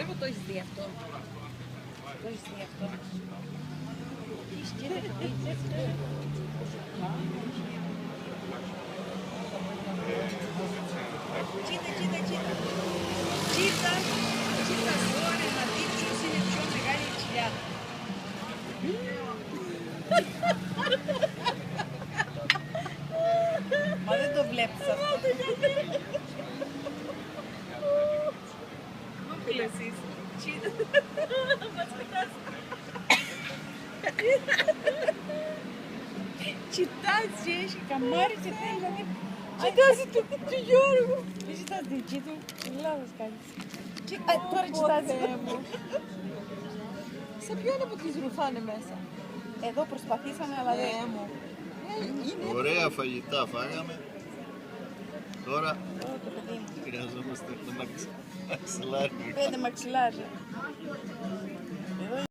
Πιστεύω το έχεις δει αυτό. Το έχεις δει αυτό. Κοίτα ζόρι, να δει ποιος είναι πιο μεγάλη κοιλιά. Μα δεν το βλέπεις αυτό. Πού φίλες είσαι. Μας κοιτάς. Κοιτάζει, έχει καμάρι και θέλει να δει. Κοιτάζει του Γιώργου. Δεν κοιτάς την δική του. Λάθος κάνεις. Τώρα κοιτάζει. Σε ποιον από τις ρουφάνε μέσα. Εδώ προσπαθήσαμε αλλά δεν μου. Ωραία φαγητά φάγαμε. Τώρα χρειαζόμαστε το μαξιλάρι. 5 μαξιλάρι.